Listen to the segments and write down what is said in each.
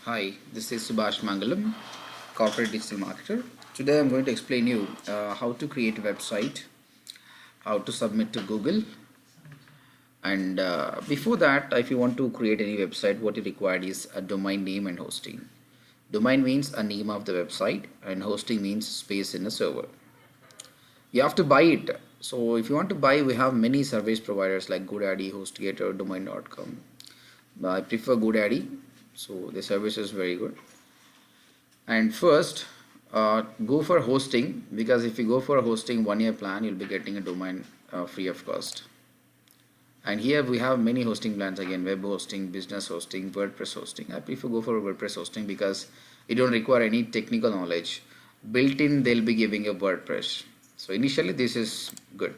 Hi, this is Subhash Mangalam, corporate digital marketer. Today I'm going to explain you how to create a website, how to submit to Google, and before that, if you want to create any website, what you require is a domain name and hosting. Domain means a name of the website, and hosting means space in a server. You have to buy it. So if you want to buy, we have many service providers like GoDaddy, HostGator, Domain.com. I prefer GoDaddy, so the service is very good. And first, go for hosting, because if you go for a hosting 1 year plan, you'll be getting a domain free of cost. And here we have many hosting plans again: web hosting, business hosting, WordPress hosting. I prefer go for WordPress hosting because you don't require any technical knowledge. Built in, they'll be giving you WordPress. So initially, this is good.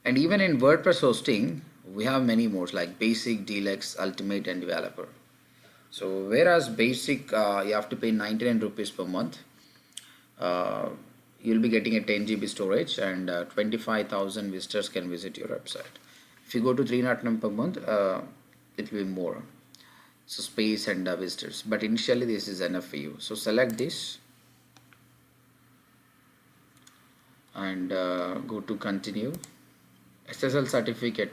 And even in WordPress hosting, we have many modes like basic, deluxe, ultimate, and developer. So whereas basic, you have to pay 99 rupees per month, uh, you'll be getting a 10 GB storage, and 25,000 visitors can visit your website. If you go to 309 per month, it will be more. So space and visitors. But initially this is enough for you. So select this and go to continue. SSL certificate.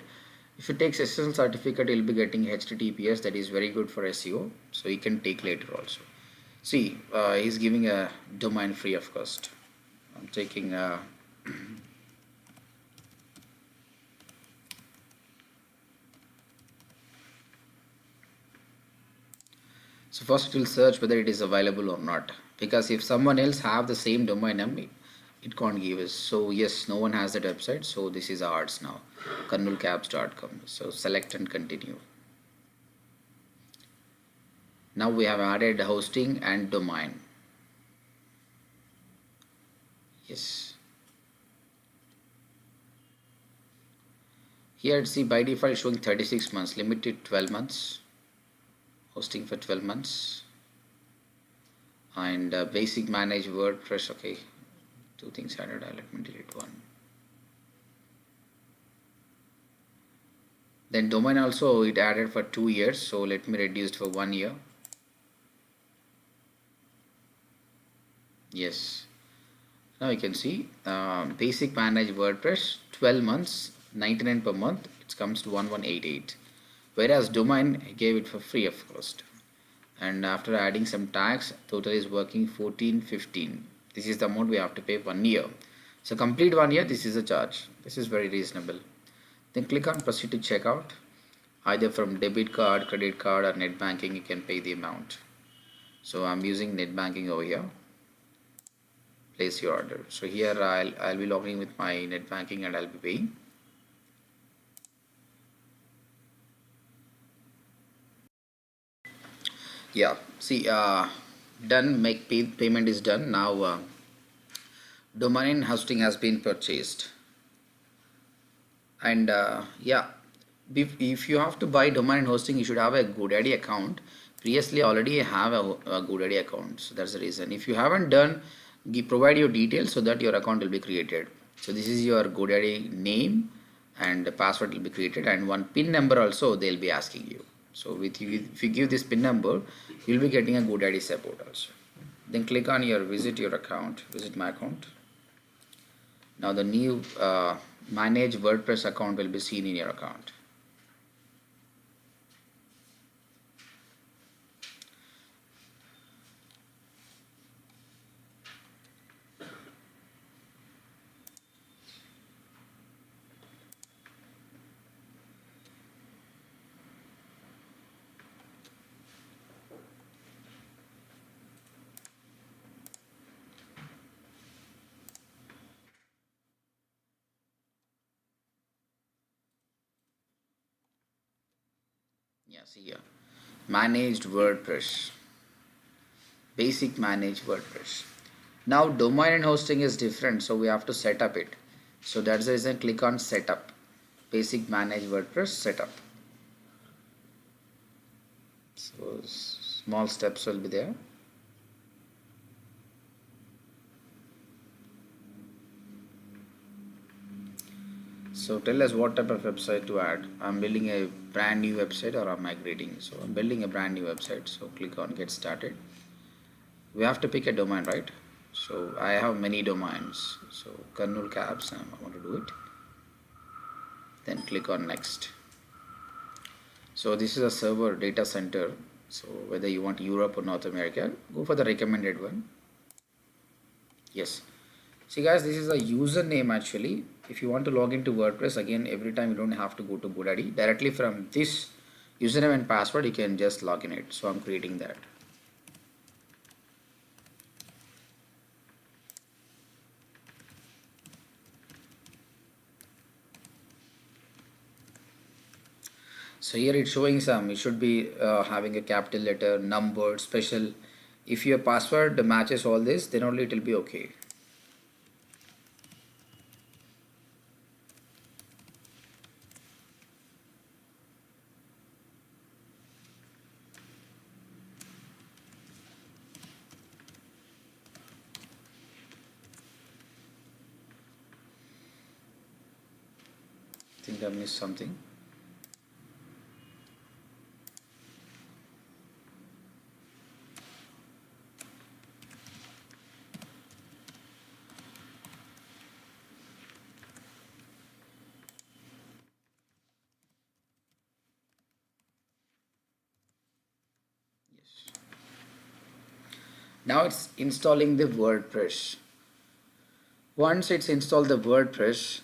If it takes SSL certificate, you'll be getting HTTPS. That is very good for SEO. So you can take later also. See, he's giving a domain free of cost. I'm taking so first it will search whether it is available or not, because if someone else have the same domain name, it can't give us. So yes, no one has that website, so this is ours now, karnoolcabs.com. So select and continue. Now we have added hosting and domain. Yes, here see by default showing 36 months, limited 12 months, hosting for 12 months, and basic manage WordPress. Okay, two things added. Let me delete one. Then domain also it added for 2 years, so let me reduce it for 1 year. Yes, now you can see basic manage WordPress 12 months, 99 per month. It comes to 1188, whereas domain gave it for free of cost. And after adding some tax, total is working 1415. This is the amount we have to pay 1 year. So complete 1 year, this is a charge. This is very reasonable. Then click on proceed to checkout. Either from debit card, credit card, or net banking, you can pay the amount. So I'm using net banking over here. Place your order. So here I'll be logging with my net banking and I'll be paying. Yeah, see, done. Make payment is done. Now domain hosting has been purchased, and yeah, if you have to buy domain hosting, you should have a GoDaddy account. Previously already have a GoDaddy account, so that's the reason. If you haven't done, provide your details so that your account will be created. So this is your GoDaddy name, and the password will be created, and one PIN number also they'll be asking you. So with you, if you give this PIN number, you'll be getting a GoDaddy support also. Then click on your visit your account, visit my account. Now the new manage WordPress account will be seen in your account. Yeah, see here, managed WordPress, basic managed WordPress. Now domain and hosting is different, so we have to set up it. So that's the reason click on setup, basic managed WordPress setup. So small steps will be there. So tell us what type of website to add. I'm building a brand new website or I'm migrating. So I'm building a brand new website. So click on get started. We have to pick a domain, right? So I have many domains. So Karnool Cabs, I want to do it. Then click on next. So this is a server data center. So whether you want Europe or North America, go for the recommended one. Yes. See guys, this is a username actually. If you want to log into WordPress, again, every time you don't have to go to GoDaddy. Directly from this username and password, you can just log in it. So I'm creating that. So here it's showing some, you should be having a capital letter, number, special. If your password matches all this, then only it will be okay. I think I missed something. Now it's installing the WordPress. Once it's installed the WordPress,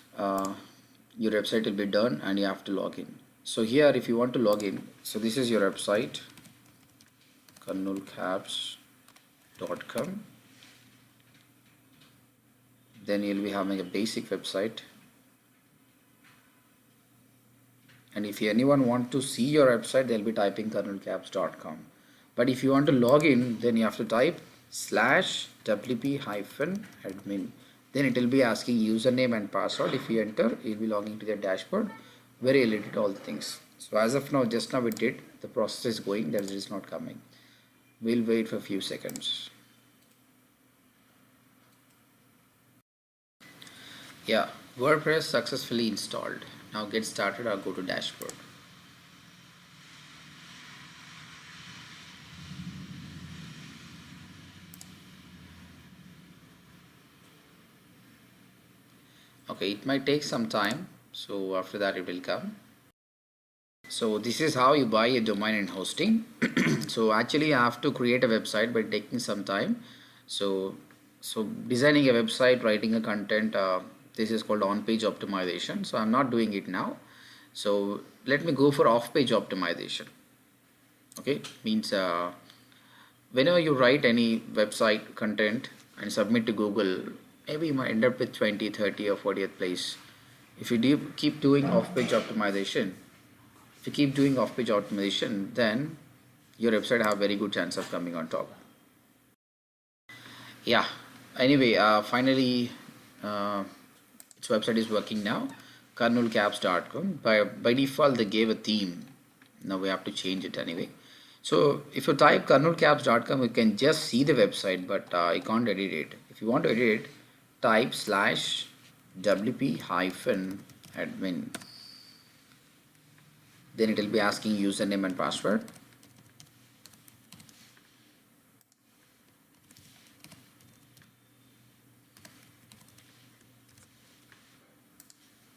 your website will be done and you have to log in. So here if you want to log in, so this is your website, karnoolcabs.com. Then you'll be having a basic website. And if anyone want to see your website, they'll be typing karnoolcabs.com. But if you want to log in, then you have to type /wp-admin. Then it will be asking username and password. If you enter, you'll be logging to the dashboard where you'll edit all the things. So as of now, just now we did, the process is going, that is not coming. We'll wait for a few seconds. Yeah, WordPress successfully installed. Now get started or go to dashboard. Okay, it might take some time, so after that it will come. So this is how you buy a domain and hosting. So actually I have to create a website by taking some time. So designing a website, writing a content, this is called on-page optimization. So I'm not doing it now. So let me go for off-page optimization. Okay, means whenever you write any website content and submit to Google, maybe you might end up with 20, 30 or 40th place. If you keep doing off-page optimization, then your website have very good chance of coming on top. Yeah, anyway, finally its website is working now, karnoolcabs.com. By default they gave a theme. Now we have to change it anyway. So if you type karnoolcabs.com, you can just see the website, but you can't edit it. If you want to edit it, type /wp-admin. Then it will be asking username and password.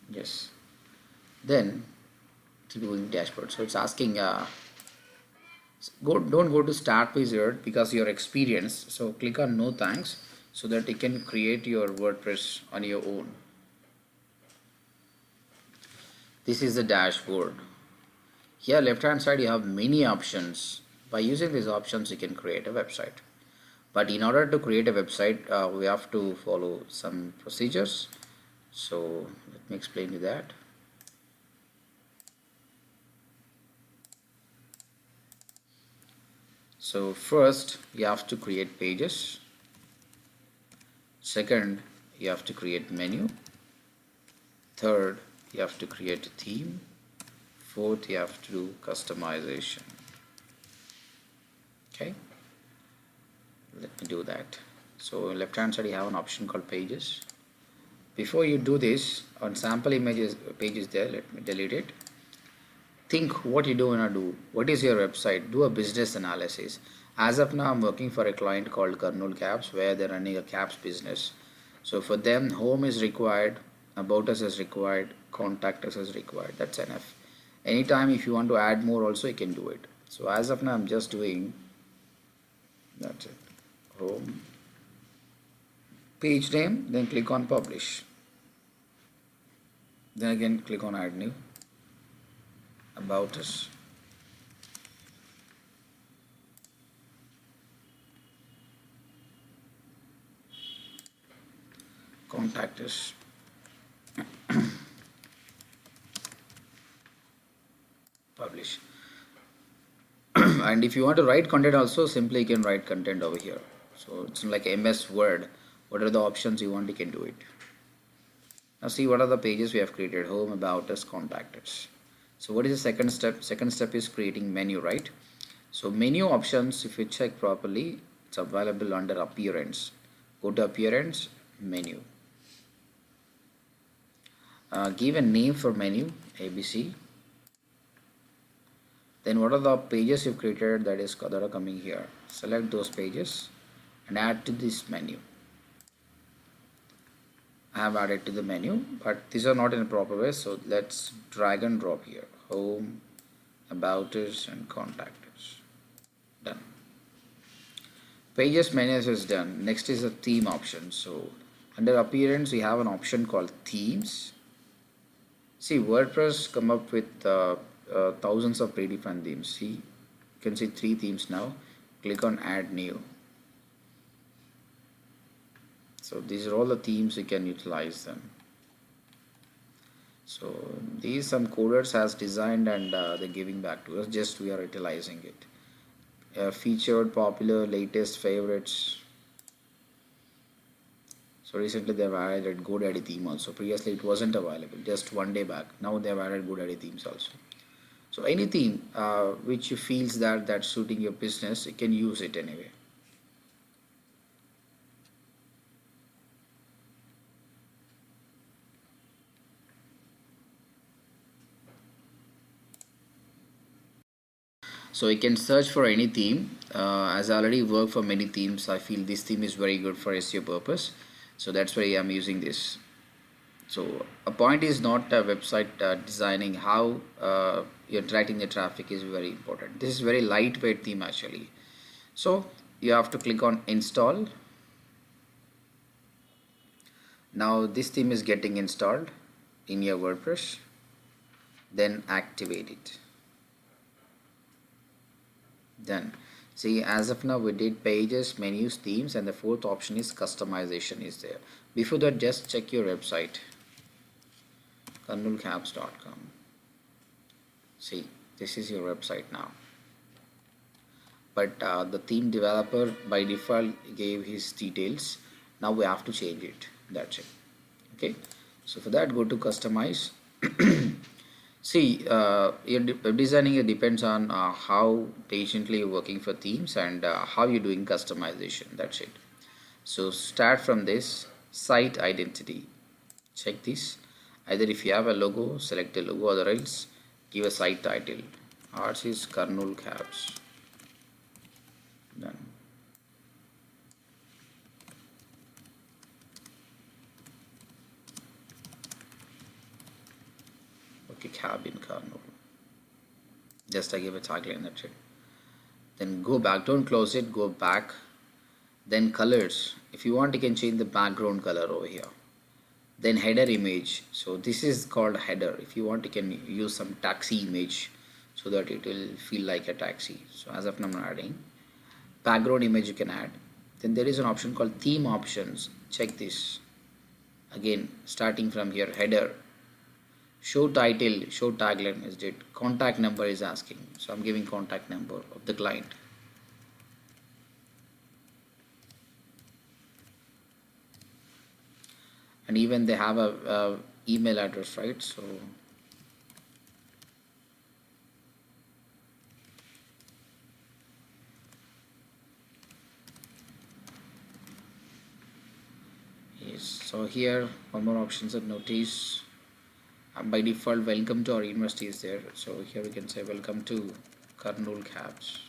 Yes. Then it will be going dashboard. So it's asking don't go to start wizard because your experience. So click on no thanks so that you can create your WordPress on your own. This is the dashboard. Here left hand side you have many options. By using these options you can create a website. But in order to create a website we have to follow some procedures. So let me explain you that. So first you have to create pages. Second, you have to create menu. Third, you have to create a theme. Fourth, you have to do customization. Okay, let me do that. So left hand side you have an option called pages. before you do this, on sample images page is there, let me delete it. Think what you do want to do. What is your website? Do a business analysis. As of now, I'm working for a client called Karnool Cabs where they're running a cabs business. So for them, home is required, about us is required, contact us is required. That's enough. Anytime if you want to add more also, you can do it. So as of now, I'm just doing, that's it, home, page name, then click on publish. Then again click on add new, about us, contact us, publish. And if you want to write content also, simply you can write content over here. So it's like MS Word. What are the options you want, you can do it. Now see what are the pages we have created: home, about us, contact us. So what is the second step? Second step is creating menu, right? So menu options, if you check properly, it's available under appearance. Go to appearance, menu. Give a name for menu, ABC. Then what are the pages you've created that are coming here? Select those pages and add to this menu. I have added to the menu, but these are not in a proper way, so let's drag and drop here: home, about us, and contact us. Done. Pages menus is done. Next is the theme option. So under appearance we have an option called themes. See, WordPress come up with thousands of predefined themes. See, you can see 3 themes now. Click on add new. So these are all the themes you can utilize them. So these some coders has designed and they're giving back to us, just we are utilizing it. Featured, popular, latest, favorites. So recently they've added GoDaddy theme also. Previously it wasn't available, just one day back. Now they've added GoDaddy themes also. So any theme which you feels that's suiting your business, you can use it anyway. So you can search for any theme. As I already work for many themes, I feel this theme is very good for SEO purpose. So that's why I'm using this. So a point is not a website designing, how you're attracting the traffic is very important. This is very lightweight theme actually. So you have to click on install. Now this theme is getting installed in your WordPress. Then activate it. Done. See, as of now we did pages, menus, themes, and the fourth option is customization is there. Before that, just check your website, karnoolcabs.com. see, this is your website now, but the theme developer by default gave his details. Now we have to change it, that's it. Okay, so for that, go to customize. See, your designing it depends on how patiently you're working for themes and how you're doing customization. That's it. So start from this site identity. Check this. Either if you have a logo, select a logo, otherwise give a site title. Ours is Karnool Cabs. Done. Okay, cab in Karnool. Just I give a tagline, that's it. Then go back, don't close it, go back. Then colors, if you want you can change the background color over here. Then header image, so this is called header. If you want you can use some taxi image so that it will feel like a taxi. So as of now I'm adding background image, you can add. Then there is an option called theme options. Check this again, starting from here, header, show title, show tagline is it, contact number is asking, so I'm giving contact number of the client. And even they have a email address, right? So is So here one more options of notice. By default, welcome to our university is there. So here we can say welcome to Kurnool CAPS.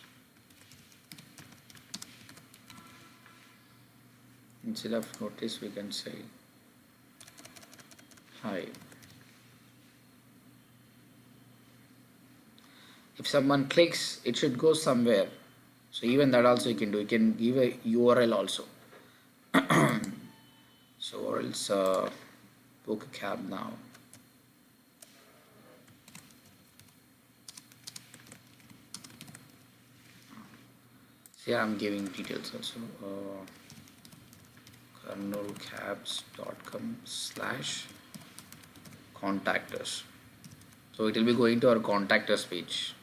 Instead of notice, we can say hi. If someone clicks, it should go somewhere. So even that also you can do. You can give a URL also. So or else book a cab now. So here I'm giving details also. kurnoolcabs.com/contact us. So it will be going to our contact us page.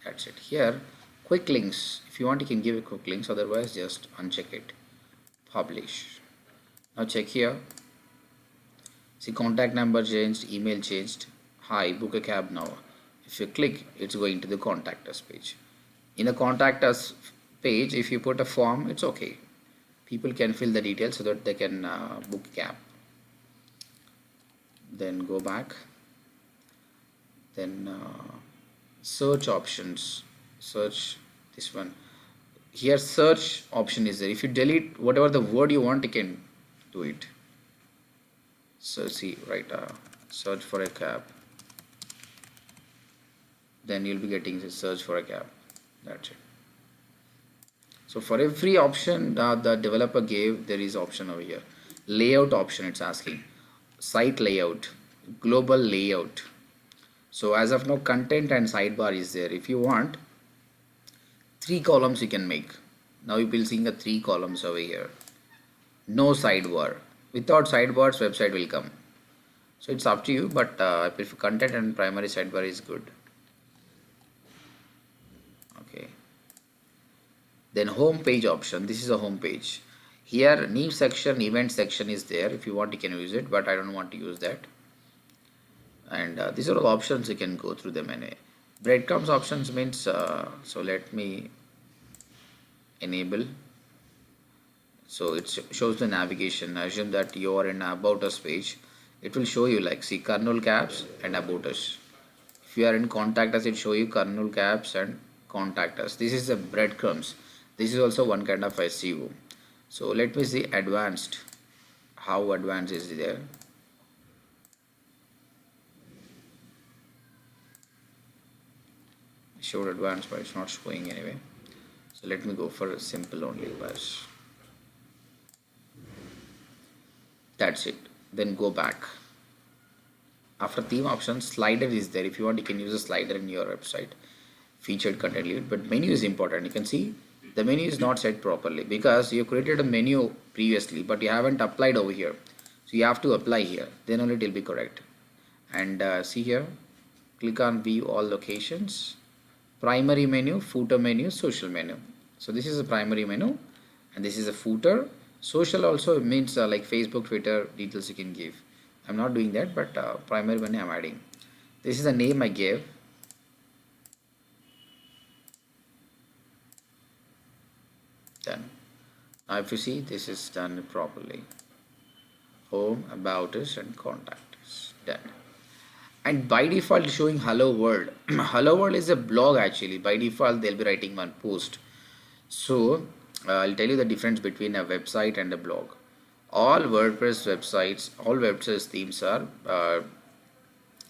That's it. Here quick links, if you want you can give a quick links, otherwise just uncheck it. Publish. Now check here. See, contact number changed, email changed. Hi, book a cab now. If you click, it's going to the contact us page. In a contact us page, if you put a form, it's okay. People can fill the details so that they can book a cab. Then go back. Then search options. Search this one. Here search option is there. If you delete whatever the word you want, you can do it. So see, right, search for a cab. Then you'll be getting the search for a cab. That's it. So for every option the developer gave, there is option over here. Layout option, it's asking. Site layout, global layout. So as of now, content and sidebar is there. If you want, 3 columns you can make. Now you will see the 3 columns over here. No sidebar. Without sidebars, website will come. So it's up to you, but if content and primary sidebar is good. Okay. Then home page option. This is a home page. Here new section, event section is there. If you want, you can use it, but I don't want to use that. And these are all options, you can go through them. And breadcrumbs options means so let me enable. So it shows the navigation. Assume that you are in about us page. It will show you like see Kurnool CAPS and about us. If you are in contact us, it show you Kurnool CAPS and contact us. This is the breadcrumbs. This is also one kind of SEO. So let me see advanced. How advanced is there? Showed advanced, but it's not showing anyway. So let me go for a simple only bus. That's it. Then go back. After theme option, slider is there. If you want, you can use a slider in your website. Featured content lead, but menu is important. You can see the menu is not set properly because you created a menu previously, but you haven't applied over here. So you have to apply here. Then only it will be correct. And see here, click on view all locations. Primary menu, footer menu, social menu. So this is a primary menu and this is a footer. Social also means like Facebook, Twitter details you can give. I'm not doing that, but primary menu I'm adding. This is the name I gave. Done. Now if you see, this is done properly. Home, about us and contact us. Done. And by default it's showing hello world. Hello world is a blog actually. By default they'll be writing one post. So I'll tell you the difference between a website and a blog. All WordPress websites, all WordPress themes are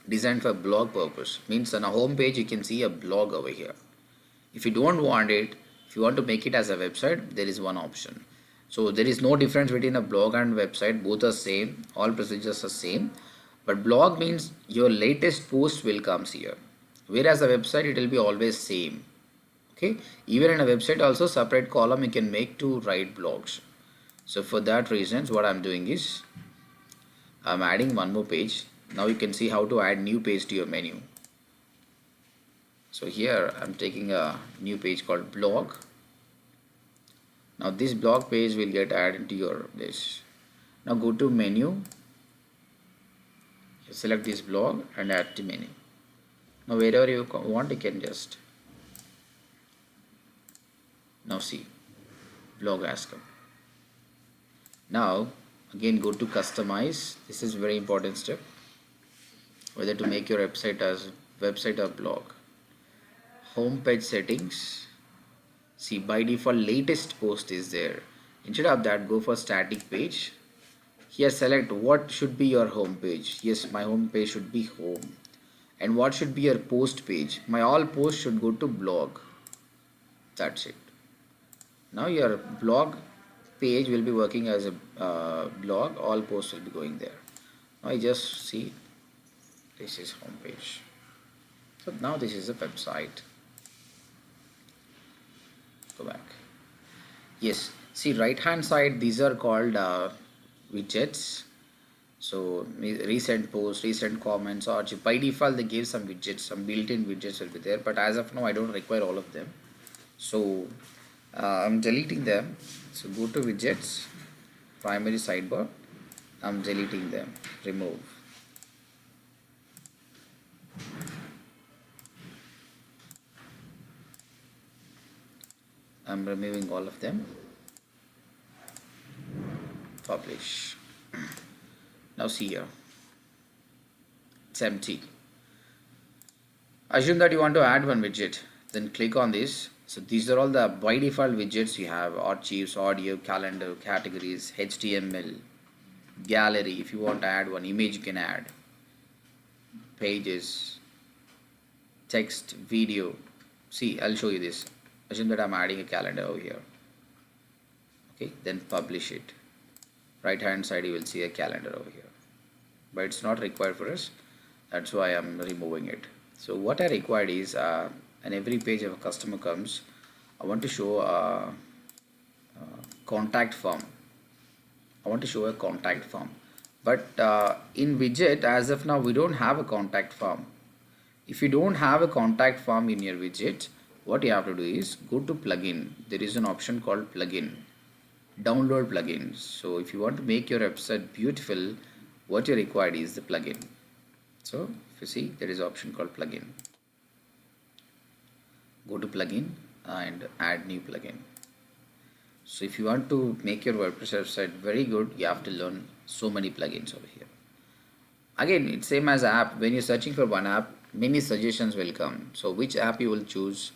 designed for blog purpose. Means on a home page you can see a blog over here. If you don't want it, if you want to make it as a website, there is one option. So there is no difference between a blog and website. Both are same. All procedures are same. But blog means your latest post will come here, whereas a website it will be always same. Okay, even in a website also separate column you can make to write blogs. So for that reasons what I'm doing is I'm adding one more page. Now you can see how to add new page to your menu. So here I'm taking a new page called blog. Now this blog page will get added to your list. Now go to menu. Select this blog and add to menu. Now wherever you want, you can just now see blog has come. Now Again, go to customize. This is very important step, whether to make your website as website or blog. Home page settings. See, by default latest post is there. Instead of that, go for static page. Here select what should be your home page. Yes, my home page should be home. And what should be your post page? My all posts should go to blog. That's it. Now your blog page will be working as a blog. All posts will be going there. Now I just see this is home page. So now this is a website. Go back. Yes, see right hand side, these are called widgets. So recent posts, recent comments, or by default they give some widgets, some built-in widgets will be there, but as of now I don't require all of them, so I'm deleting them. So go to widgets, primary sidebar, I'm deleting them, remove. I'm removing all of them, publish. Now see here, it's empty. Assume that you want to add one widget, then click on this. So these are all the by default widgets you have: archives, audio, calendar, categories, HTML, gallery. If you want to add one image, you can add pages, text, video. See, I'll show you this. Assume that I'm adding a calendar over here. Okay, then publish it. Right hand side you will see a calendar over here, but it's not required for us. That's why I'm removing it. So what I required is and every page of a customer comes, I want to show a contact form. I want to show a contact form, but in widget as of now we don't have a contact form. If you don't have a contact form in your widget, what you have to do is go to plugin. There is an option called plugin, download plugins. So if you want to make your website beautiful, what you required is the plugin. So if you see, there is an option called plugin. Go to plugin and add new plugin. So if you want to make your WordPress website very good, you have to learn so many plugins over here. Again, it's same as app. When you're searching for one app, many suggestions will come. So which app you will choose,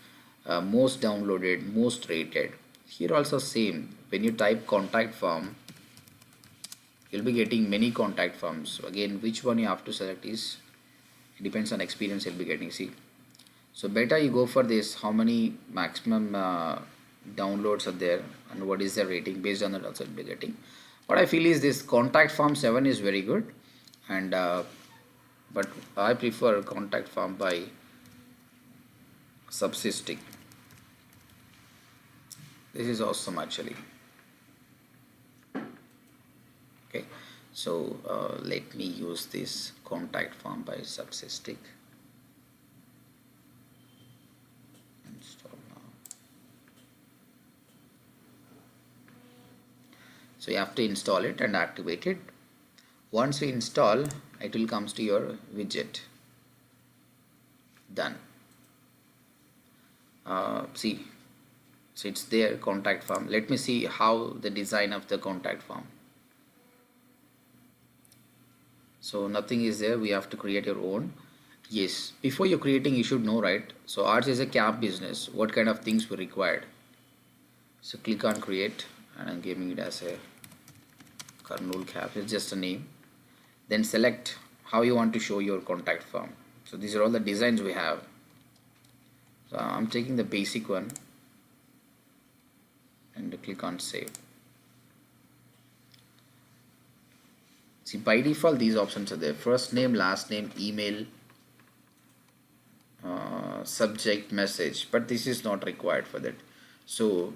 most downloaded, most rated. Here also same. When you type contact form, you'll be getting many contact forms. So again, which one you have to select is, it depends on experience you'll be getting. See, so better you go for this, how many maximum downloads are there and what is the rating. Based on that also you'll be getting. What I feel is this contact form 7 is very good, and but I prefer contact form by Subsystic. This is awesome actually. Okay, so let me use this contact form by Subsystic. Install now. So you have to install it and activate it. Once you install, it will comes to your widget. Done. See, so it's there, contact form. Let me see how the design of the contact form. So nothing is there, we have to create your own. Yes, before you're creating you should know, right? So ours is a cab business, what kind of things were required. So click on create, and I'm giving it as a Karnool cab, it's just a name. Then select how you want to show your contact form. So these are all the designs we have. So I'm taking the basic one and click on save. See, by default these options are there: first name, last name, email, subject, message, but this is not required for that. So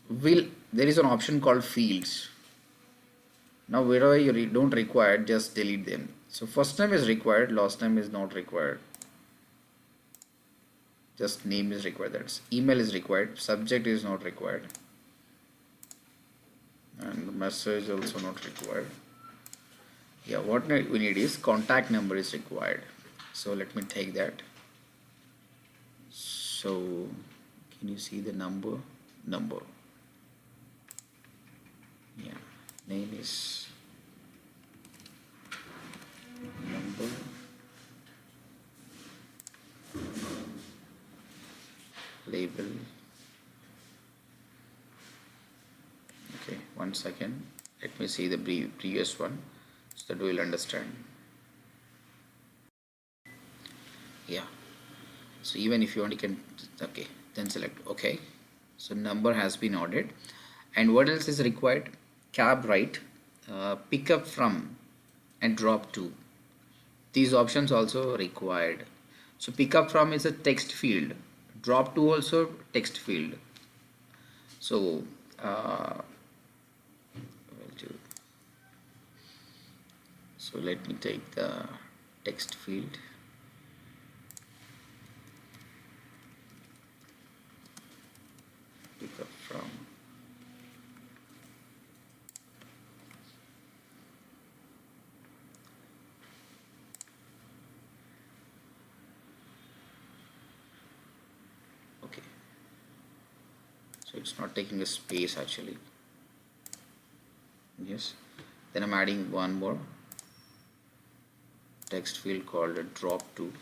there is an option called fields. Now wherever you don't require, just delete them. So first name is required, last name is not required, just name is required. That's email is required, subject is not required, and message also not required. Yeah, what we need is contact number is required. So let me take that. So can you see the number? Yeah, name is example, label. Okay, 1 second, let me see the previous one so that we will understand. Yeah, so even if you want, you can, okay, then select okay. So number has been ordered, and what else is required? Cab right, pick up from, and drop to. These options also required. So pick up from is a text field, drop to also text field. So so let me take the text field. Pick up from. Okay, so it's not taking a space actually. Yes, then I'm adding one more text field called a drop to.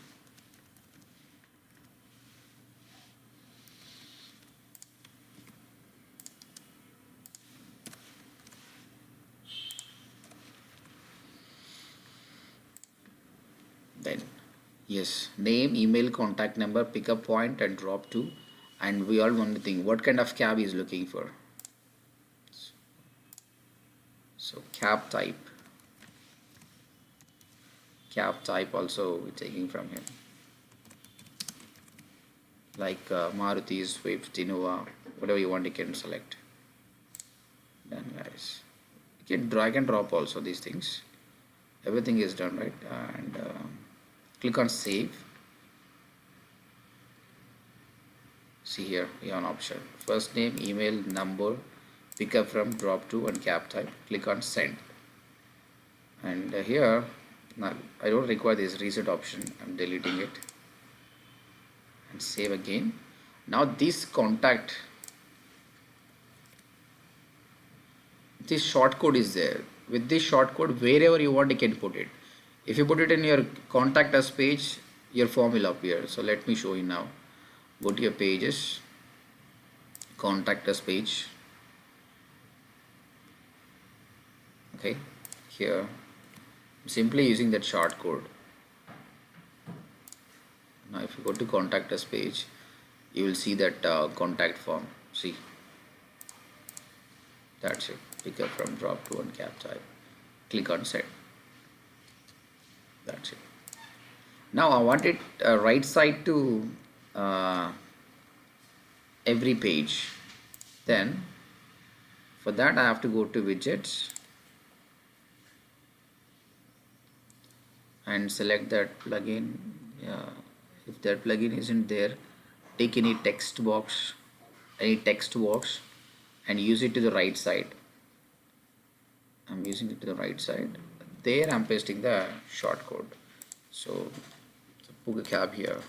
Then yes, name, email, contact number, pickup point, and drop to. And we all want to think what kind of cab is looking for. So cab type also we're taking from him, like Maruti, Swift, Innova, whatever you want you can select. Done guys, you can drag and drop also these things, everything is done right. And click on save. See here we have an option, first name, email, number, pick up from, drop to, and cab type. Click on send, and here now I don't require this reset option, I'm deleting it, and save again. Now this contact, this short code is there. With this short code, wherever you want you can put it. If you put it in your contact us page, your form will appear. So let me show you now. Go to your pages, contact us page. Okay, here simply using that short code. Now if you go to contact us page, you will see that contact form. See, that's it. Pick up from, drop to, and cab type. Click on set. That's it. Now I want it right side to every page. Then for that I have to go to widgets and select that plugin. Yeah, if that plugin isn't there, take any text box and use it to the right side. I'm using it to the right side. There I'm pasting the short code. So book a cab here,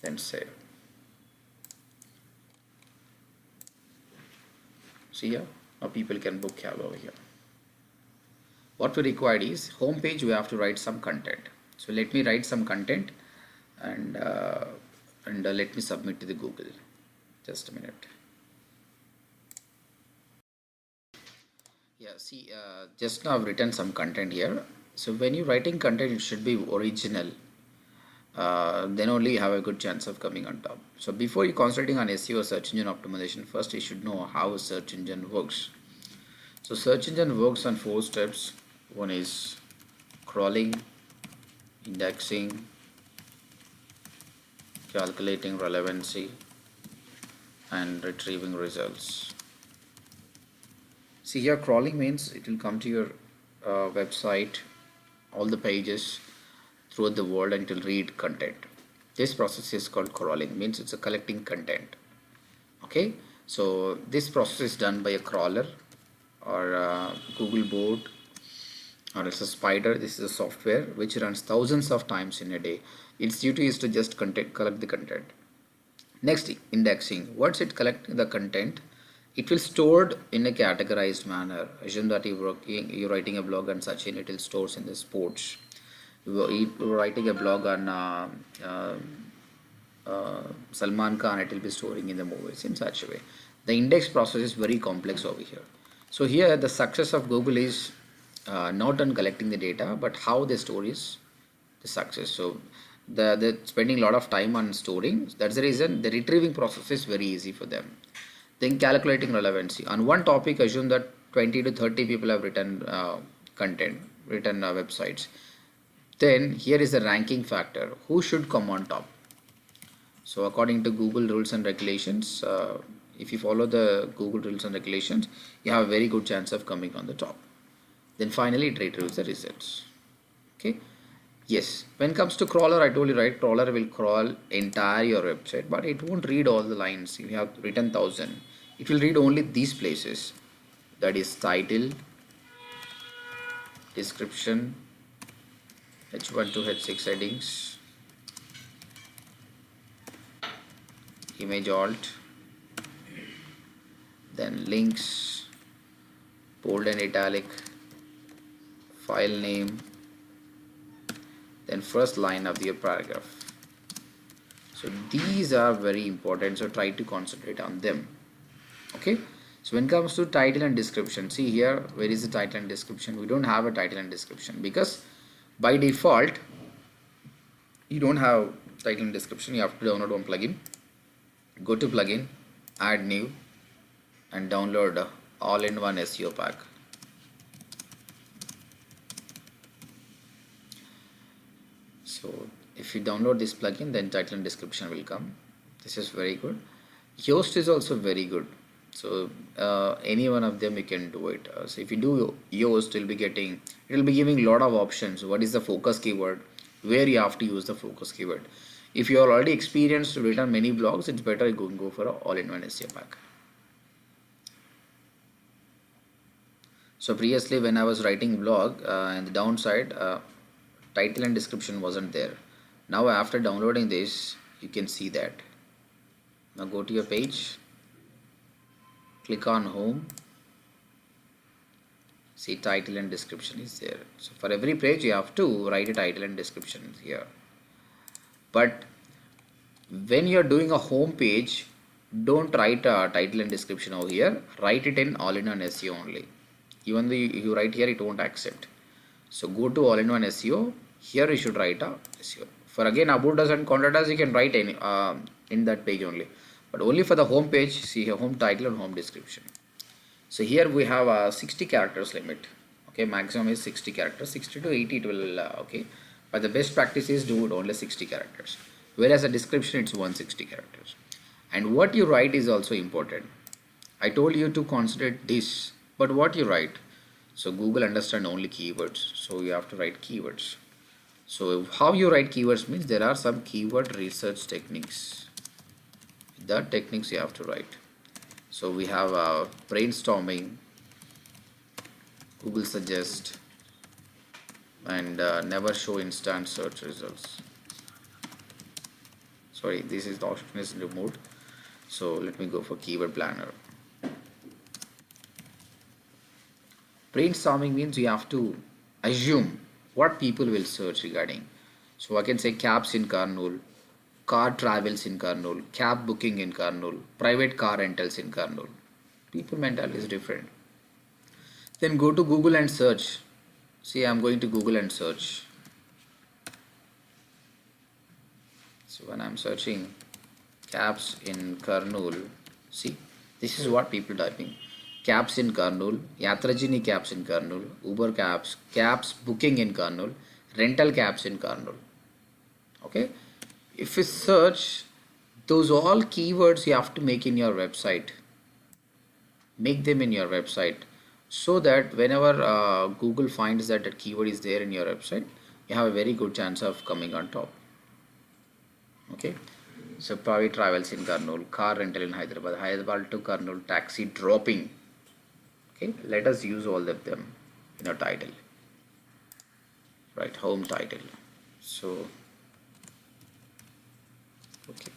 then save. See here, now people can book cab over here. What we required is home page, we have to write some content. So let me write some content, and let me submit to the Google. Just a minute. Yeah, see, just now I've written some content here. So when you're writing content, it should be original. Then only you have a good chance of coming on top. So before you concentrating on SEO, search engine optimization, first you should know how a search engine works. So search engine works on 4 steps. One is crawling, indexing, calculating relevancy, and retrieving results. See here, crawling means it will come to your website, all the pages throughout the world, and it will read content. This process is called crawling, means it's a collecting content. Okay, so this process is done by a crawler or a Google bot, or it's a spider. This is a software which runs thousands of times in a day. Its duty is to just collect the content. Next, indexing. Once it collects the content, it will stored in a categorized manner. Assume that you're writing a blog on Sachin, it will stores in the sports. You're writing a blog on Salman Khan, it will be storing in the movies in such a way. The index process is very complex over here. So here the success of Google is not on collecting the data, but how they store is the success. So they're spending a lot of time on storing. That's the reason the retrieving process is very easy for them. Then calculating relevancy. On one topic, assume that 20 to 30 people have written content, written websites. Then here is the ranking factor. Who should come on top? So according to Google rules and regulations, if you follow the Google rules and regulations, you have a very good chance of coming on the top. Then finally it retrieves the results. Okay. Yes, when it comes to crawler, I told you, right, crawler will crawl entire your website, but it won't read all the lines. If you have written 1000, it will read only these places, that is title, description, h1 to h6 headings, image alt, then links, bold and italic, file name, then first line of your paragraph. So these are very important, so try to concentrate on them. Okay, so when it comes to title and description, see here, where is the title and description? We don't have a title and description because by default you don't have title and description. You have to download one plugin, go to plugin, add new, and download all-in-one SEO pack. So if you download this plugin, then title and description will come. This is very good. Yoast is also very good. So any one of them you can do it. So if you do Yoast, it will be giving a lot of options. What is the focus keyword? Where you have to use the focus keyword. If you are already experienced to written many blogs, it's better you go for an all-in-one SEO pack. So previously when I was writing blog, in the downside, title and description wasn't there. Now after downloading this, you can see that. Now go to your page, click on home, see title and description is there. So for every page you have to write a title and description here. But when you're doing a home page, don't write a title and description over here, write it in all-in-one SEO only. Even though you write here, it won't accept. So go to all-in-one SEO. Here you should write a SEO. For again, about us and contact us, you can write any in that page only. But only for the home page, see here, home title and home description. So here we have a 60 characters limit. Okay, maximum is 60 characters. 60 to 80 it will okay. But the best practice is do it only 60 characters. Whereas a description it's 160 characters. And what you write is also important. I told you to concentrate this, but what you write. So Google understand only keywords. So you have to write keywords. So how you write keywords means there are some keyword research techniques. The techniques you have to write. So we have brainstorming, Google suggest, and never show instant search results. Sorry, this is the option is removed. So let me go for keyword planner. Brainstorming means you have to assume what people will search regarding. So I can say cabs in Kurnool, car travels in Kurnool, cab booking in Kurnool, private car rentals in Kurnool. People mentality is different. Then go to Google and search. See, I'm going to Google and search. So when I'm searching cabs in Kurnool, see, this is what people typing. Cabs in Kurnool, Yatrajini cabs in Kurnool, Uber cabs, cabs booking in Kurnool, rental cabs in Kurnool. Okay, if you search those all keywords you have to make in your website, make them in your website so that whenever Google finds that that keyword is there in your website, you have a very good chance of coming on top. Okay, so private travels in Kurnool, car rental in Hyderabad, Hyderabad to Kurnool, taxi dropping. Okay, let us use all of them in a title, right? Home title. So okay,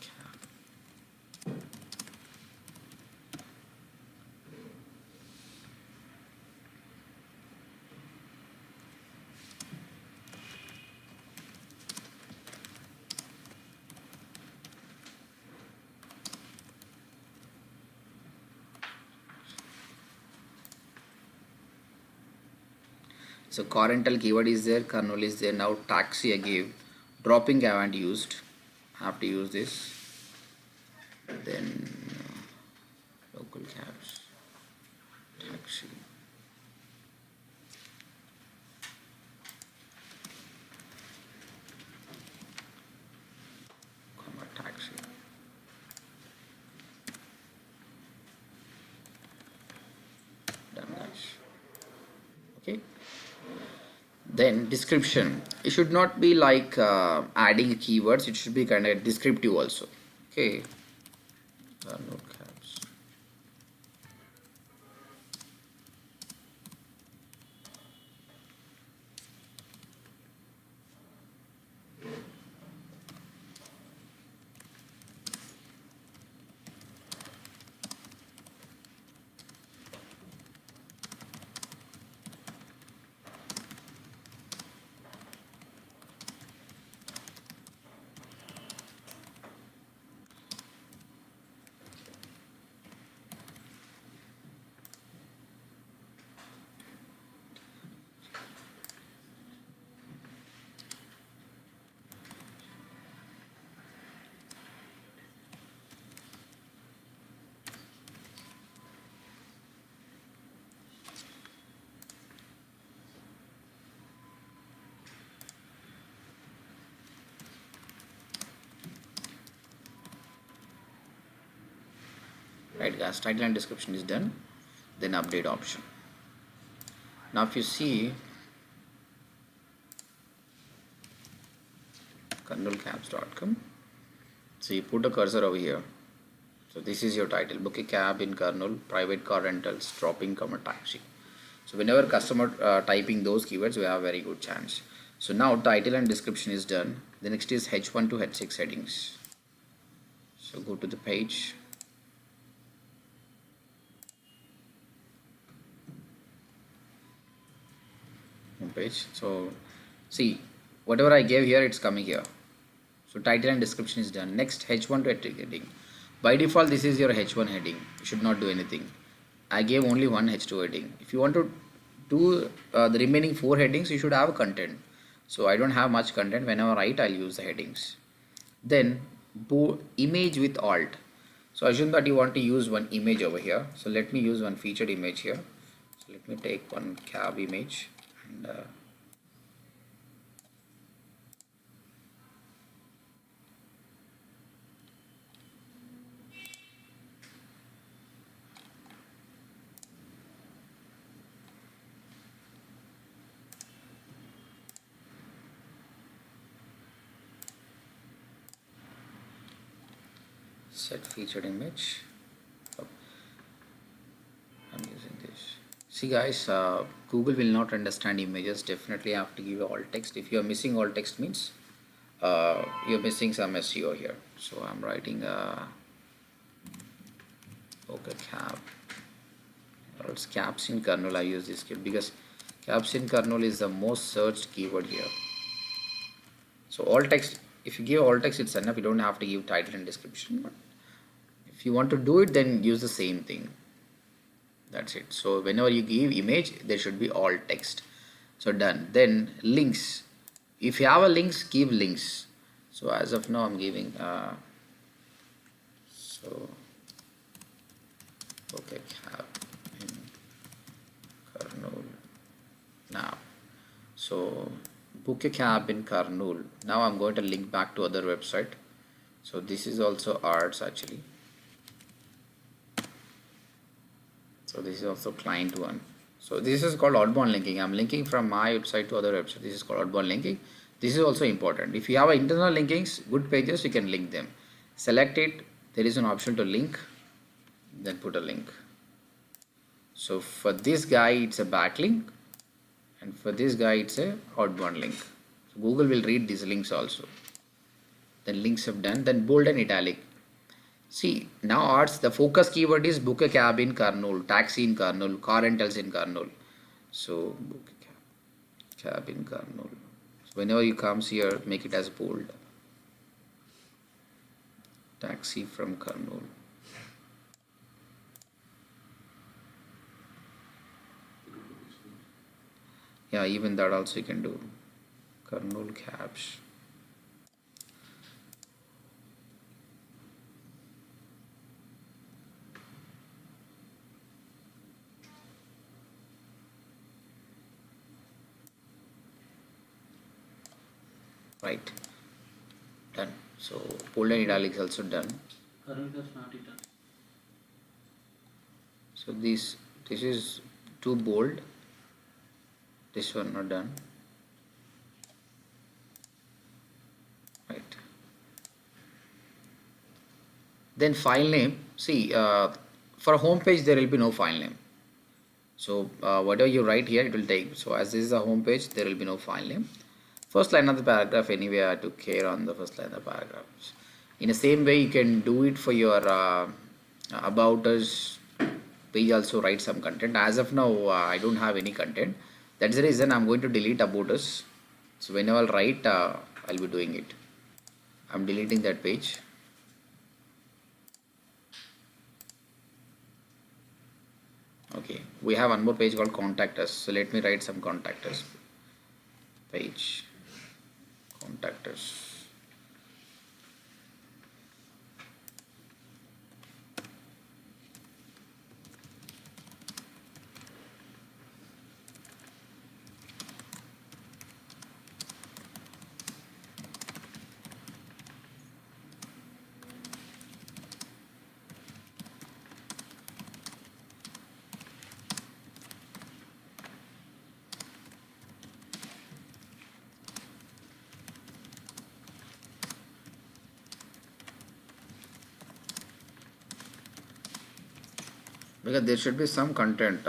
So car rental keyword is there, Kurnool is there. Now taxi I gave, dropping I haven't used, I have to use this. Then local cabs, taxi, comma taxi. Done guys. Okay. Then description, it should not be like adding keywords, it should be kind of descriptive also. Okay. No cabs. Right guys, title and description is done. Then update option. Now if you see kurnoolcabs.com, so you put a cursor over here. So this is your title, book a cab in Kurnool, private car rentals, dropping, comma taxi. So whenever customer typing those keywords, we have a very good chance. So now title and description is done. The next is H1 to H6 headings. So go to the page. Page. So see, whatever I gave here, it's coming here. So title and description is done. Next H1 to H6 heading. By default, this is your H1 heading. You should not do anything. I gave only one H2 heading. If you want to do the remaining 4 headings, you should have content. So I don't have much content. Whenever I write, I'll use the headings. Then image with alt. So assume that you want to use one image over here. So let me use one featured image here. So let me take one cab image and set featured image. Oh, I'm using this. See guys, Google will not understand images. Definitely have to give alt text. If you are missing alt text means you're missing some SEO here. So I'm writing okay cab, or else cabs in Kurnool. I use this keyword because cabs in Kurnool is the most searched keyword here. So alt text, if you give alt text, it's enough. You don't have to give title and description. But if you want to do it, then use the same thing. That's it. So whenever you give image, there should be alt text. So done. Then links. If you have a links, give links. So as of now, I'm giving so okay cab in Kurnool now. So book a cab in Kurnool. Now I'm going to link back to other website. So this is also arts actually. So this is also client one. So this is called outbound linking. I'm linking from my website to other website. This is called outbound linking. This is also important. If you have internal linkings, good pages, you can link them. Select it. There is an option to link. Then put a link. So for this guy, it's a backlink. And for this guy, it's a outbound link. So Google will read these links also. Then links have done. Then bold and italic. See, now arts, the focus keyword is book a cab in Kurnool, taxi in Kurnool, car rentals in Kurnool. So book a cab in Kurnool. So whenever you comes here, make it as bold. Taxi from Kurnool. Yeah, even that also you can do. Kernel caps. Right, done. So bold and italic is also done. Kernel caps not done. So this is too bold. This one not done. Right. Then file name. See, for a home page there will be no file name. So whatever you write here, it will take. So as this is a home page, there will be no file name. First line of the paragraph, anyway, I took care on the first line of the paragraphs. In the same way, you can do it for your about us page. Also write some content. As of now, I don't have any content. That's the reason I'm going to delete about us. So whenever I'll write, I'll be doing it. I'm deleting that page. Okay, we have one more page called contact us. So let me write some contact us page. Contact us. Because there should be some content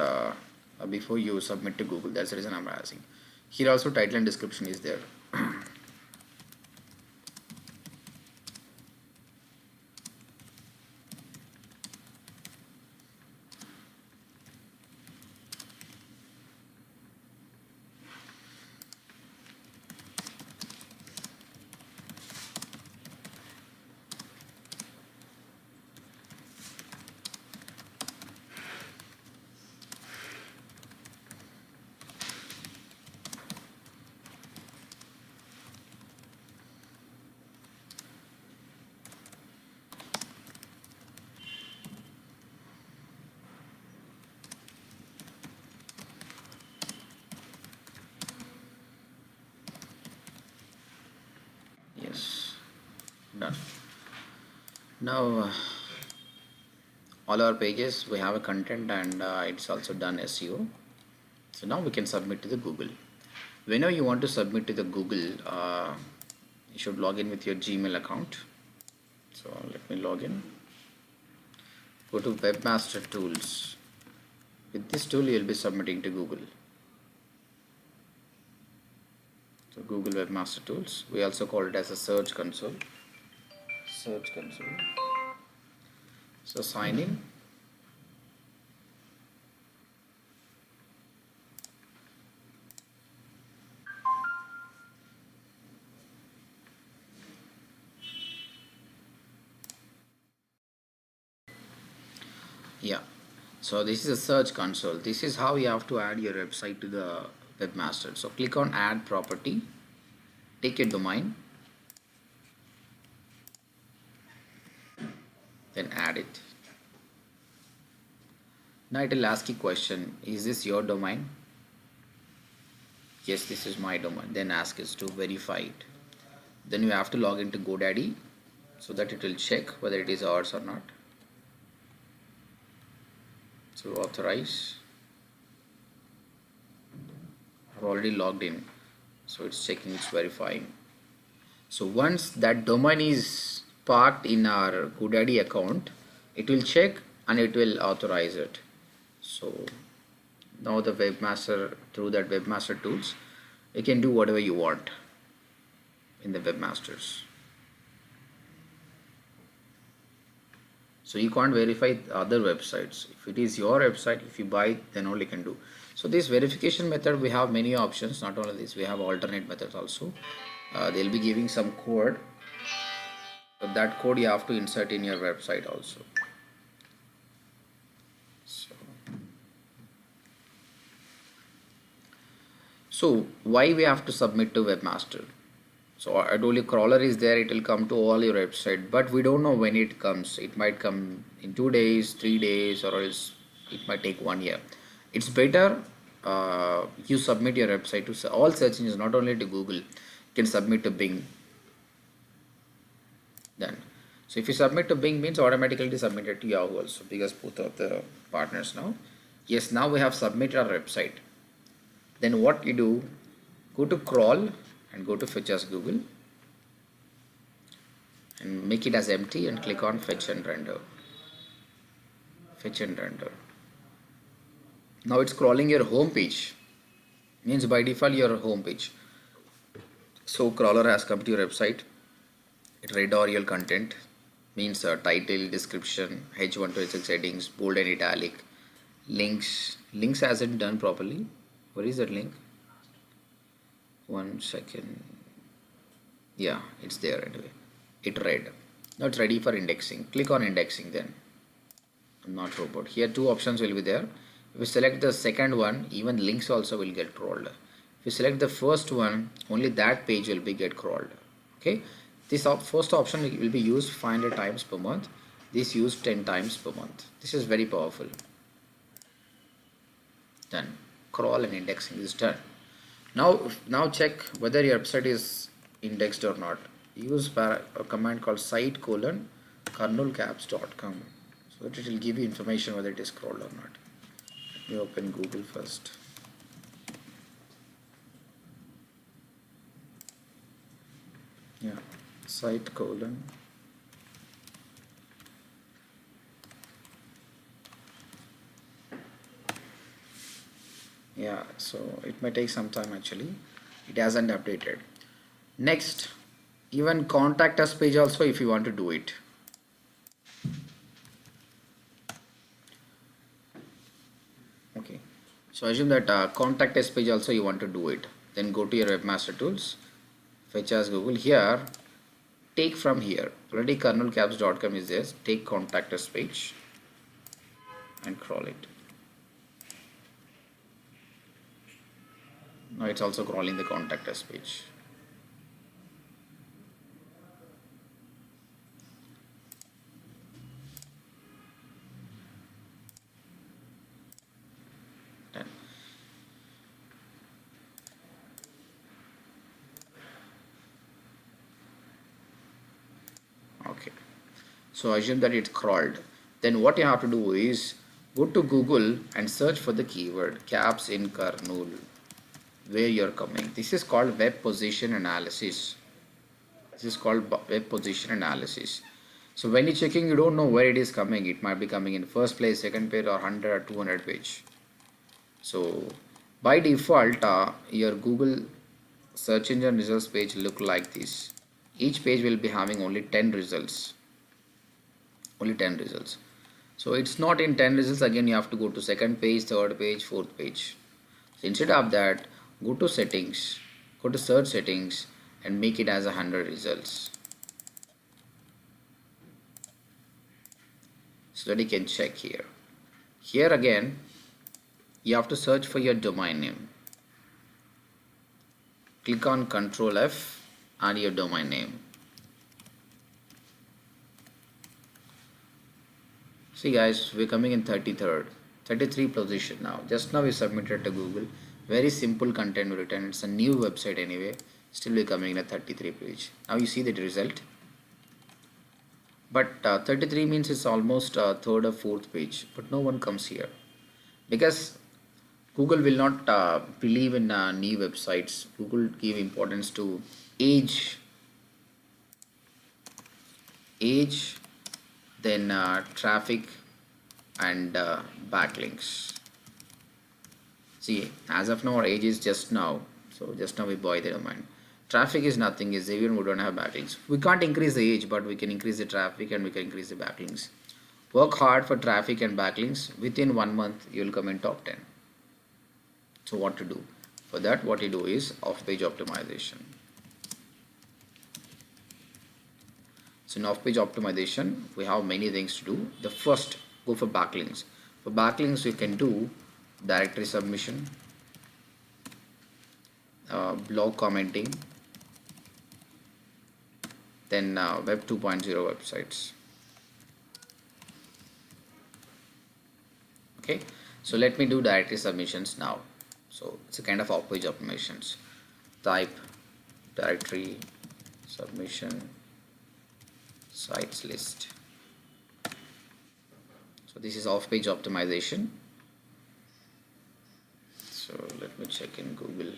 before you submit to Google. That's the reason I'm asking. Here also title and description is there. Yes, done. Now all our pages we have a content and it's also done SEO. So now we can submit to the Google. Whenever you want to submit to the Google, you should log in with your Gmail account. So let me log in. Go to Webmaster Tools. With this tool, you will be submitting to Google. So Google Webmaster Tools. We also call it as a Search Console. Search Console. So sign in. Yeah. So this is a Search Console. This is how you have to add your website to the Webmaster. So click on Add Property. Take a domain. Then add it. Now it will ask you question, is this your domain? Yes, this is my domain. Then ask us to verify it. Then you have to log into GoDaddy so that it will check whether it is ours or not. So authorize. I've already logged in, so it's checking, it's verifying. So once that domain is parked in our GoDaddy account, it will check and it will authorize it. So now the Webmaster, through that Webmaster Tools, you can do whatever you want in the Webmasters. So you can't verify other websites. If it is your website, if you buy it, then only can do. So this verification method, we have many options. Not only this, we have alternate methods also. They'll be giving some code. So that code you have to insert in your website also. So why we have to submit to webmaster? So I told you crawler is there, it will come to all your website, but we don't know when it comes. It might come in 2 days, 3 days, or else it might take 1 year. It's better you submit your website to all search engines, not only to Google. You can submit to Bing. Then, so if you submit to Bing means automatically submitted to Yahoo also, because both of the partners now. Yes, now we have submitted our website. Then what you do? Go to crawl and go to fetch as Google and make it as empty and click on fetch and render. Fetch and render. Now it's crawling your home page. Means by default your home page. So crawler has come to your website. It read all your content. Means title, description, H1 to H6 headings, bold and italic, links. Links hasn't done properly. Where is that link? 1 second. Yeah, it's there anyway. It read. Now it's ready for indexing. Click on indexing then. I'm not robot. Here two options will be there. If you select the second one, even links also will get crawled. If you select the first one, only that page will be get crawled. Okay. This first option will be used 500 times per month. This used 10 times per month. This is very powerful. Done. Crawl and indexing is done. Now check whether your website is indexed or not. Use a command called site kernelcaps.com, so that it will give you information whether it is crawled or not. Let me open Google first. Yeah, site . Yeah, so it may take some time actually. It hasn't updated. Next, even contact us page also if you want to do it. Okay, so assume that contact us page also you want to do it. Then go to your webmaster tools, fetch as Google. Here, take from here. Already kernelcaps.com is there. Take contact us page and crawl it. Now it's also crawling the contact us page. Done. Okay, so assume that it's crawled. Then what you have to do is go to Google and search for the keyword caps in kernel, where you're coming. This is called web position analysis. This is called web position analysis. So when you're checking, you don't know where it is coming. It might be coming in first place, second page, or 100 or 200 page. So by default, your Google search engine results page look like this. Each page will be having only 10 results. Only 10 results. So it's not in 10 results. Again, you have to go to second page, third page, fourth page. So instead of that, go to settings, go to search settings and make it as 100 results, so that you can check here. Here again, you have to search for your domain name. Click on Ctrl F and your domain name. See guys, we're coming in 33 position now. Just now we submitted to Google. Very simple content written. It's a new website anyway. Still we're coming in a 33 page. Now you see the result. But 33 means it's almost third or fourth page. But no one comes here, because Google will not believe in new websites. Google give importance to age, then traffic and backlinks. See, as of now our age is just now, so just now we buy the domain. Traffic is nothing, is even we don't have backlinks. We can't increase the age, but we can increase the traffic and we can increase the backlinks. Work hard for traffic and backlinks. Within 1 month you will come in top 10. So what to do? For that, what you do is off-page optimization. So in off-page optimization, we have many things to do. The first, go for backlinks. For backlinks, you can do directory submission, blog commenting, then web 2.0 websites. Okay, so let me do directory submissions now. So it's a kind of off page optimizations. Type directory submission sites list. So this is off page optimization. So let me check in Google.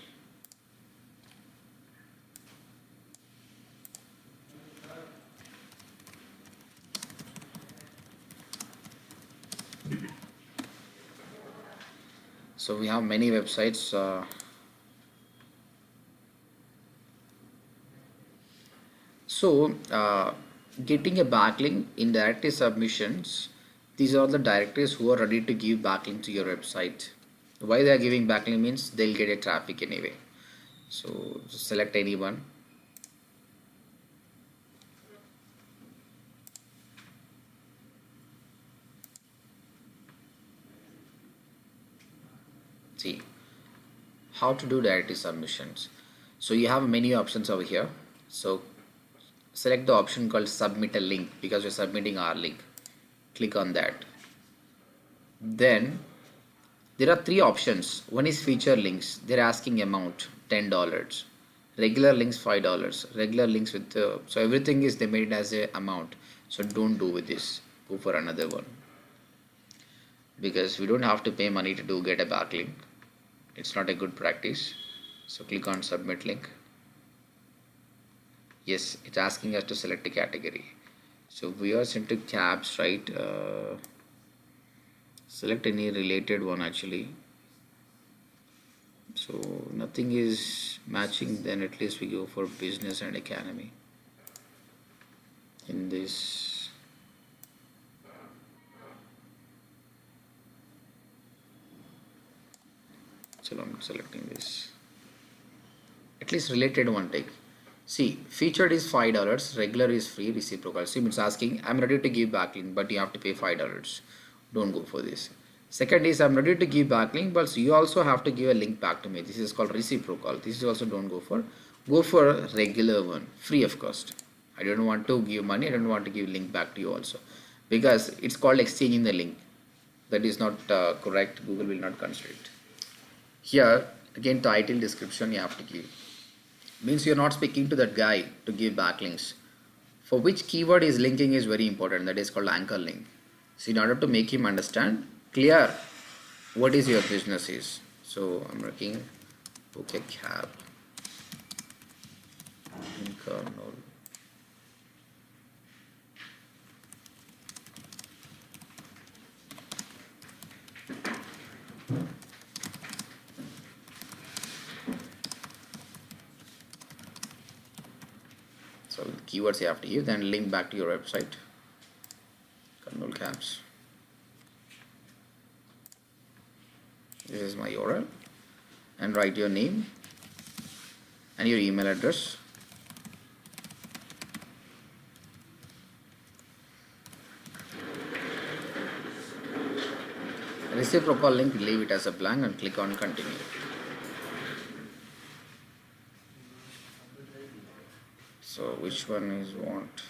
So we have many websites. Getting a backlink in directory submissions, these are the directories who are ready to give backlink to your website. Why they are giving backlink means they'll get a traffic anyway. So just select anyone. See how to do directory submissions. So you have many options over here. So select the option called submit a link because we're submitting our link. Click on that. Then there are three options. One is feature links. They're asking amount $10. Regular links $5. Regular links with so everything is they made as a amount. So don't do with this. Go for another one because we don't have to pay money to get a backlink. It's not a good practice. So click on submit link. Yes, it's asking us to select a category. So we are sent to cabs, right? Select any related one actually. So nothing is matching, then at least we go for business and academy. In this so I'm selecting this. At least related one take. See, featured is $5, regular is free, reciprocal. See, it's asking, I'm ready to give backlink, but you have to pay $5. Don't go for this. Second is, I'm ready to give backlink, but you also have to give a link back to me. This is called reciprocal. This is also don't go for. Go for a regular one, free of cost. I don't want to give money, I don't want to give link back to you also. Because it's called exchanging the link. That is not correct. Google will not consider it. Here, again, title description you have to give. Means you're not speaking to that guy to give backlinks. For which keyword is linking is very important. That is called anchor link. So in order to make him understand clear what is your business is. So I'm working book a cab in Kurnool. So the keywords you have to give, then link back to your website. Kurnool cabs. This is my URL, and write your name and your email address. Reciprocal link, leave it as a blank and click on continue. So which one is want?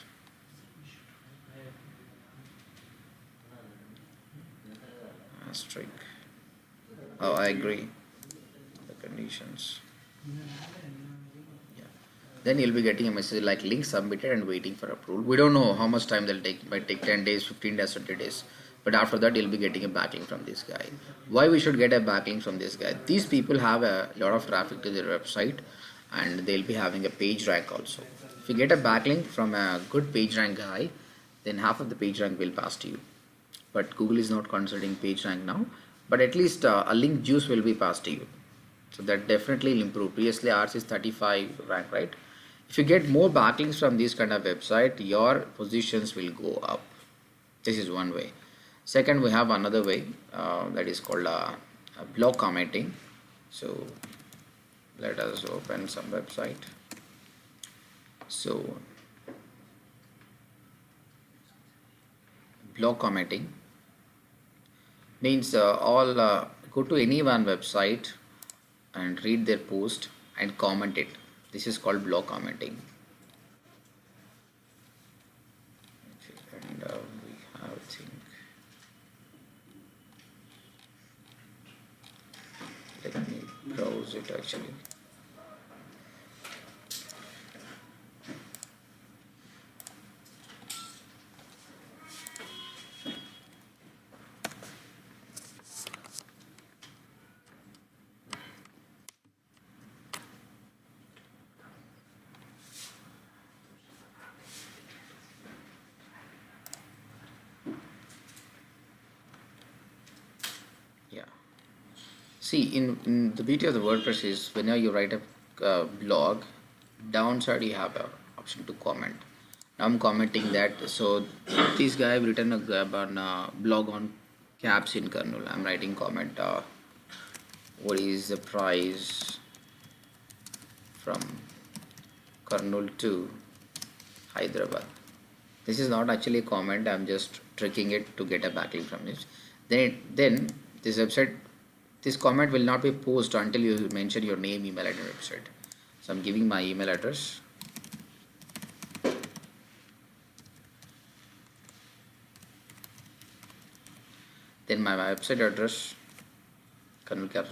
Asterisk. Oh, I agree. The conditions. Yeah. Then you'll be getting a message like link submitted and waiting for approval. We don't know how much time they'll take. It might take 10 days, 15 days, 20 days. But after that, you'll be getting a backlink from this guy. Why we should get a backlink from this guy? These people have a lot of traffic to their website and they'll be having a page rank also. If you get a backlink from a good page rank guy, then half of the page rank will pass to you. But Google is not considering page rank now, but at least a link juice will be passed to you. So that definitely will improve. Previously ours is 35 rank, right? If you get more backlinks from this kind of website, your positions will go up. This is one way. Second, we have another way that is called blog commenting. So let us open some website. So blog commenting means all go to any one website and read their post and comment it. This is called blog commenting. Okay, and we have, I think, let me browse it actually. Yeah. See, in the beauty of the WordPress is whenever you write a blog, downside you have a option to comment. Now I'm commenting that. So this guy have written a blog on cabs in Kurnool. I'm writing comment. What is the price from Kurnool to Hyderabad? This is not actually a comment. I'm just tricking it to get a backlink from this. Then this website, this comment will not be posted until you mention your name, email, and website. So I'm giving my email address. Then my website address, Kurnool Cabs.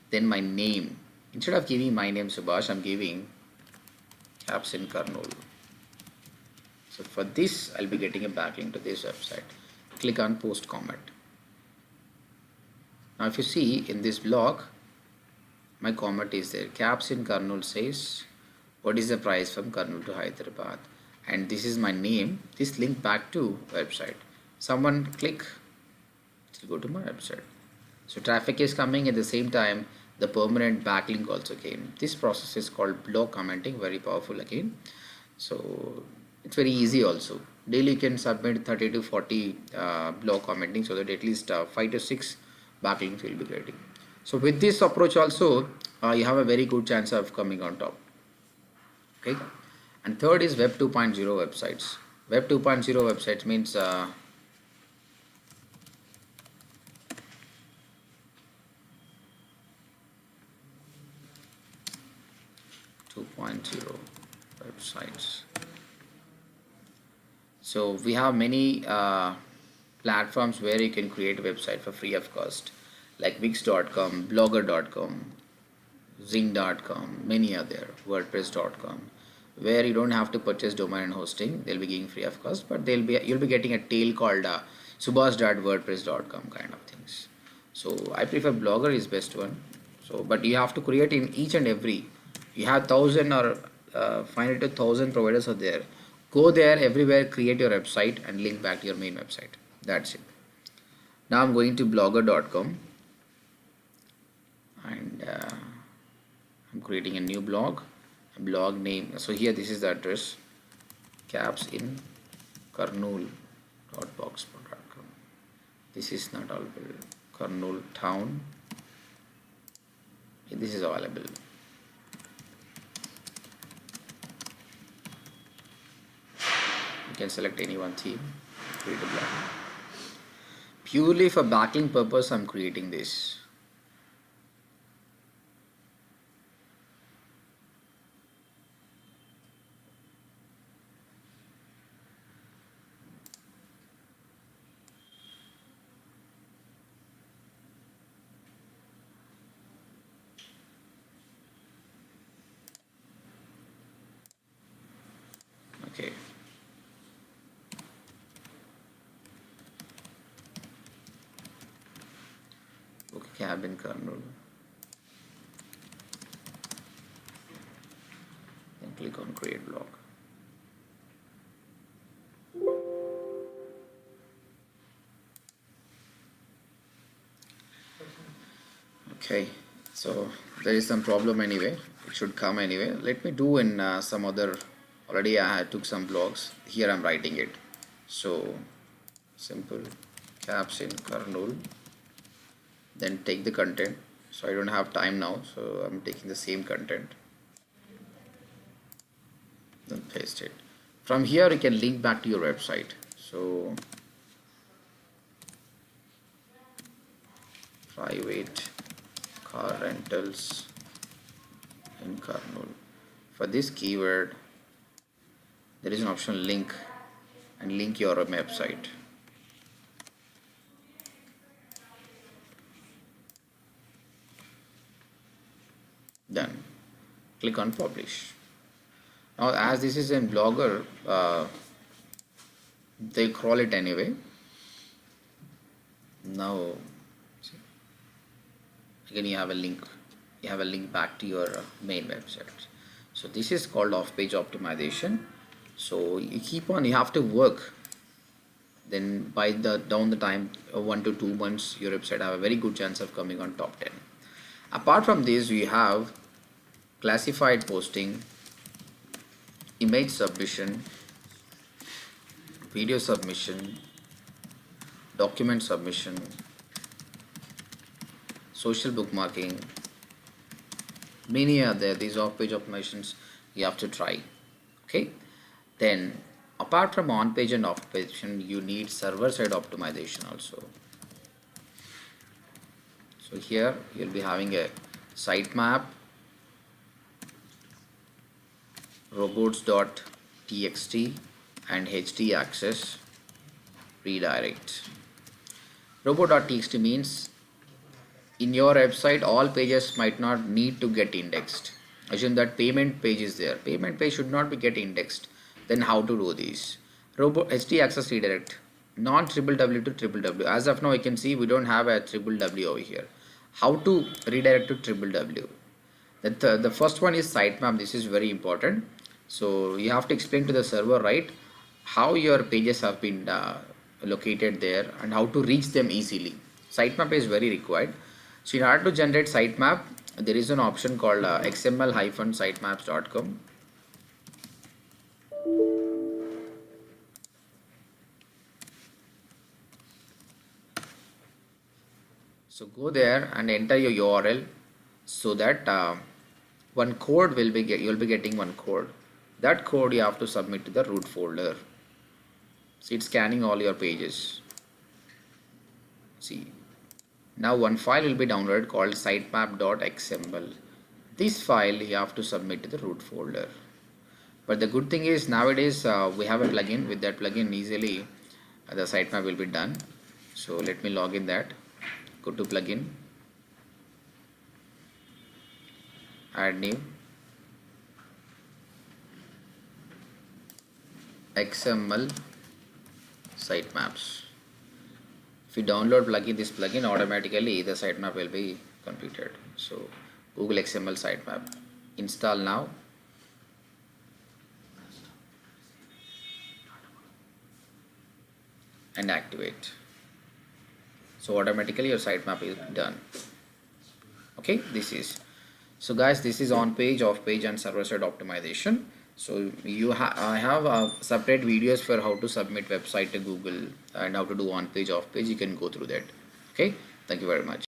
Then my name. Instead of giving my name Subhash, I'm giving Cabs in Kurnool. So for this, I'll be getting a backlink to this website. Click on post comment. Now if you see in this blog, my comment is there. Cabs in Kurnool says, what is the price from Kurnool to Hyderabad? And this is my name. This link back to website. Someone click, to go to my website. So traffic is coming at the same time. The permanent backlink also came. This process is called blog commenting. Very powerful again. So it's very easy also. Daily you can submit 30 to 40 blog commenting, so that at least 5 to 6 backlinks will be getting. So with this approach also, you have a very good chance of coming on top. Okay. And third is Web 2.0 websites. Web 2.0 websites means 2.0 websites. So we have many platforms where you can create a website for free of cost, like Wix.com, Blogger.com, Zing.com, many are there, WordPress.com, where you don't have to purchase domain and hosting. They'll be giving free of cost, but you'll be getting a tail called subhas.wordpress.com kind of things. So I prefer Blogger is best one. So, but you have to create in each and every. You have 1,000 or 500 to 1,000 providers are there. Go there everywhere, create your website and link back to your main website. That's it. Now I'm going to blogger.com and I'm creating a new blog, a blog name. So here this is the address, cabs in Kurnool.blogspot.com. This is not available. Kurnool town. This is available. You can select any one theme, create a blog. Purely for backlink purpose, I'm creating this. Okay. Book a cab in Kurnool. Then click on create blog. Okay, so there is some problem anyway. It should come anyway. Let me do in some other. Already I took some blogs. Here I'm writing it. So simple cabs in Kurnool. Then take the content. So I don't have time now, so I'm taking the same content. Then paste it. From here you can link back to your website. So private car rentals in Kurnool. For this keyword, there is an option link, and link your website. Done. Click on publish. Now, as this is in Blogger, they crawl it anyway. Now, see, again you have a link. You have a link back to your main website. So this is called off-page optimization. So you keep on. You have to work. Then by down the time, 1 to 2 months, your website have a very good chance of coming on top 10. Apart from this, we have classified posting, image submission, video submission, document submission, social bookmarking, many are there. These off-page optimizations you have to try. Okay, then apart from on-page and off-page, you need server-side optimization also. So here you'll be having a sitemap, robots.txt, and htaccess redirect. Robot.txt means in your website all pages might not need to get indexed. Assume that payment page is there. Payment page should not be get indexed. Then how to do this? htaccess redirect, non www to www. As of now, you can see we don't have a www over here. How to redirect to www? The first one is sitemap. This is very important. So you have to explain to the server, right, how your pages have been located there and how to reach them easily. Sitemap is very required. So in order to generate sitemap, there is an option called xml-sitemaps.com. So go there and enter your URL so that one code will be you'll be getting one code. That code you have to submit to the root folder. See, it's scanning all your pages. See, now one file will be downloaded called sitemap.xml. This file you have to submit to the root folder. But the good thing is nowadays we have a plugin. With that plugin, easily the sitemap will be done. So let me log in that. Go to plugin, add new, XML sitemaps. If you download this plugin, automatically the sitemap will be completed. So Google XML sitemap, install now. And activate. So automatically your sitemap is done. Okay, so guys, this is on page, off page, and server side optimization. So I have separate videos for how to submit website to Google and how to do on page, off page. You can go through that. Okay, thank you very much.